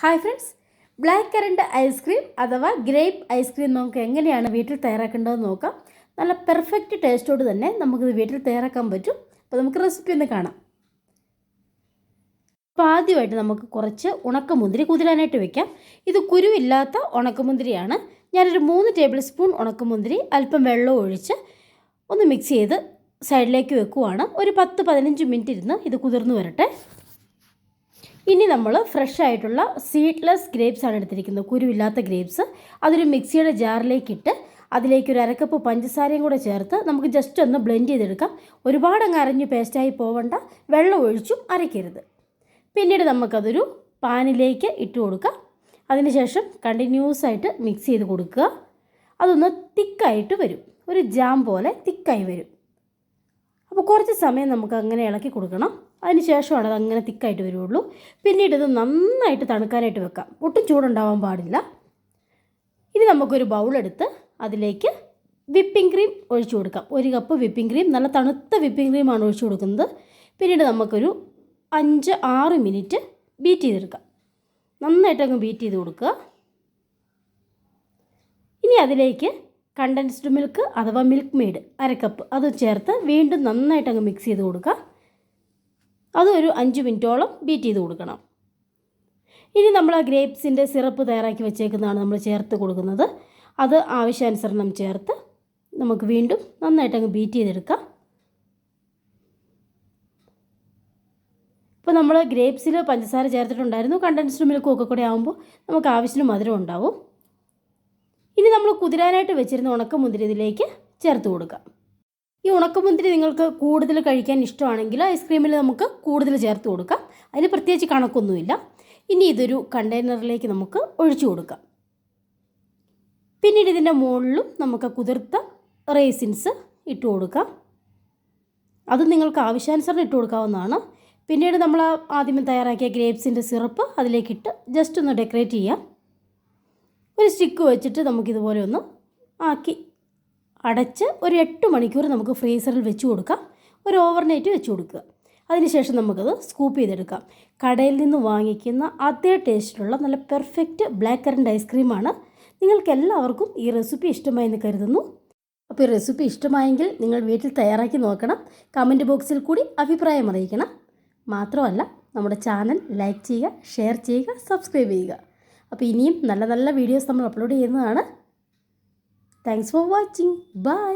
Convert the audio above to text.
Hi friends, black current ice cream അഥവാ grape ice cream നമുക്ക് എങ്ങനെയാണ് വീട്ടിൽ തയ്യാറാക്കേണ്ടതെന്ന് നോക്കാം. നല്ല പെർഫെക്റ്റ് ടേസ്റ്റോട് തന്നെ നമുക്കിത് വീട്ടിൽ തയ്യാറാക്കാൻ പറ്റും. അപ്പോൾ നമുക്ക് റെസിപ്പി ഒന്ന് കാണാം. അപ്പോൾ ആദ്യമായിട്ട് നമുക്ക് കുറച്ച് ഉണക്കമുന്തിരി കുതിരാനായിട്ട് വെക്കാം. ഇത് കുരുവില്ലാത്ത ഉണക്കമുന്തിരിയാണ്. ഞാനൊരു 3 ടേബിൾ സ്പൂൺ ഉണക്കമുന്തിരി അല്പം വെള്ളം ഒഴിച്ച് ഒന്ന് മിക്സ് ചെയ്ത് സൈഡിലേക്ക് വെക്കുവാണ്. ഒരു 10-15 മിനിറ്റ് ഇരുന്ന് ഇത് കുതിർന്ന് വരട്ടെ. ഇനി നമ്മൾ ഫ്രഷ് ആയിട്ടുള്ള സീഡ്ലെസ് ഗ്രേപ്സ് ആണ് എടുത്തിരിക്കുന്നത്, കുരുവില്ലാത്ത ഗ്രേപ്സ്. അതൊരു മിക്സിയുടെ ജാറിലേക്കിട്ട് അതിലേക്ക് ഒരു അരക്കപ്പ് പഞ്ചസാരയും കൂടെ ചേർത്ത് നമുക്ക് ജസ്റ്റ് ഒന്ന് ബ്ലെൻഡ് ചെയ്തെടുക്കാം. ഒരുപാട് അങ്ങ് അരഞ്ഞ് പേസ്റ്റായി പോവണ്ട, വെള്ളം ഒഴിച്ചും അരയ്ക്കരുത്. പിന്നീട് നമുക്കതൊരു പാനിലേക്ക് ഇട്ട് കൊടുക്കാം. അതിനുശേഷം കണ്ടിന്യൂസ് ആയിട്ട് മിക്സ് ചെയ്ത് കൊടുക്കുക. അതൊന്ന് തിക്കായിട്ട് വരും, ഒരു ജാം പോലെ തിക്കായി വരും. അപ്പോൾ കുറച്ച് സമയം നമുക്ക് അങ്ങനെ ഇളക്കി കൊടുക്കണം. അതിന് ശേഷമാണ് അത് അങ്ങനെ തിക്കായിട്ട് വരുള്ളൂ. പിന്നീട് ഇത് നന്നായിട്ട് തണുക്കാനായിട്ട് വെക്കാം, ഒട്ടും ചൂടുണ്ടാവാൻ പാടില്ല. ഇനി നമുക്കൊരു ബൗളെടുത്ത് അതിലേക്ക് വിപ്പിംഗ് ക്രീം ഒഴിച്ചു കൊടുക്കാം. 1 കപ്പ് വിപ്പിംഗ് ക്രീം, നല്ല തണുത്ത വിപ്പിംഗ് ക്രീമാണ് ഒഴിച്ചു കൊടുക്കുന്നത്. പിന്നീട് നമുക്കൊരു 5-6 മിനിറ്റ് ബീറ്റ് ചെയ്തെടുക്കാം. നന്നായിട്ട് അങ്ങ് ബീറ്റ് ചെയ്ത് കൊടുക്കുക. ഇനി അതിലേക്ക് കണ്ടൻസ്ഡ് മിൽക്ക് അഥവാ മിൽക്ക് മെയ്ഡ് 1 കപ്പ് അത് ചേർത്ത് വീണ്ടും നന്നായിട്ട് അങ്ങ് മിക്സ് ചെയ്ത് കൊടുക്കുക. അതൊരു 5 മിനിറ്റോളം ബീറ്റ് ചെയ്ത് കൊടുക്കണം. ഇനി നമ്മൾ ആ ഗ്രേപ്സിൻ്റെ സിറപ്പ് തയ്യാറാക്കി വെച്ചേക്കുന്നതാണ് നമ്മൾ ചേർത്ത് കൊടുക്കുന്നത്. അത് ആവശ്യാനുസരണം ചേർത്ത് നമുക്ക് വീണ്ടും നന്നായിട്ട് അങ്ങ് ബീറ്റ് ചെയ്തെടുക്കാം. ഇപ്പോൾ നമ്മൾ ഗ്രേപ്സിൽ പഞ്ചസാര ചേർത്തിട്ടുണ്ടായിരുന്നു. കണ്ടൻസ്ഡ് മിൽക്കും ഒക്കെ കൂടെ ആകുമ്പോൾ നമുക്ക് ആവശ്യത്തിന് മധുരം ഉണ്ടാവും. ഇനി നമ്മൾ കുതിരാനായിട്ട് വെച്ചിരുന്ന ഉണക്കമുന്തിരി ഇതിലേക്ക് ചേർത്ത് കൊടുക്കാം. ഈ ഉണക്കമുന്തിരി നിങ്ങൾക്ക് കൂടുതൽ കഴിക്കാൻ ഇഷ്ടമാണെങ്കിൽ ഐസ്ക്രീമിൽ നമുക്ക് കൂടുതൽ ചേർത്ത് കൊടുക്കാം. അതിന് പ്രത്യേകിച്ച് കണക്കൊന്നുമില്ല. ഇനി ഇതൊരു കണ്ടെയ്നറിലേക്ക് നമുക്ക് ഒഴിച്ചു കൊടുക്കാം. പിന്നീട് ഇതിൻ്റെ മുകളിലും നമുക്ക് കുതിർത്ത റേസിൻസ് ഇട്ട് കൊടുക്കാം. അത് നിങ്ങൾക്ക് ആവശ്യാനുസരണം ഇട്ട് കൊടുക്കാവുന്നതാണ്. പിന്നീട് നമ്മൾ ആദ്യമേ തയ്യാറാക്കിയ ഗ്രേപ്സിൻ്റെ സിറപ്പ് അതിലേക്കിട്ട് ജസ്റ്റ് ഒന്ന് ഡെക്കറേറ്റ് ചെയ്യാം. ഒരു സ്റ്റിക്ക് വെച്ചിട്ട് നമുക്കിതുപോലെ ഒന്ന് ആക്കി അടച്ച് ഒരു 8 മണിക്കൂർ നമുക്ക് ഫ്രീസറിൽ വെച്ച് കൊടുക്കാം. ഒരു ഓവർനൈറ്റ് വെച്ച് കൊടുക്കുക. അതിനുശേഷം നമുക്കത് സ്കൂപ്പ് ചെയ്തെടുക്കാം. കടയിൽ നിന്ന് വാങ്ങിക്കുന്ന അതേ ടേസ്റ്റിലുള്ള നല്ല പെർഫെക്റ്റ് ബ്ലാക്ക് കറൻറ്റ് ഐസ്ക്രീമാണ്. നിങ്ങൾക്ക് എല്ലാവർക്കും ഈ റെസിപ്പി ഇഷ്ടമായെന്ന് കരുതുന്നു. അപ്പോൾ ഈ റെസിപ്പി ഇഷ്ടമായെങ്കിൽ നിങ്ങൾ വീട്ടിൽ തയ്യാറാക്കി നോക്കണം. കമൻറ്റ് ബോക്സിൽ കൂടി അഭിപ്രായം അറിയിക്കണം. മാത്രമല്ല നമ്മുടെ ചാനൽ ലൈക്ക് ചെയ്യുക, ഷെയർ ചെയ്യുക, സബ്സ്ക്രൈബ് ചെയ്യുക. അപ്പോൾ ഇനിയും നല്ല നല്ല വീഡിയോസ് നമ്മൾ അപ്ലോഡ് ചെയ്യുന്നതാണ്. Thanks for watching. ബൈ.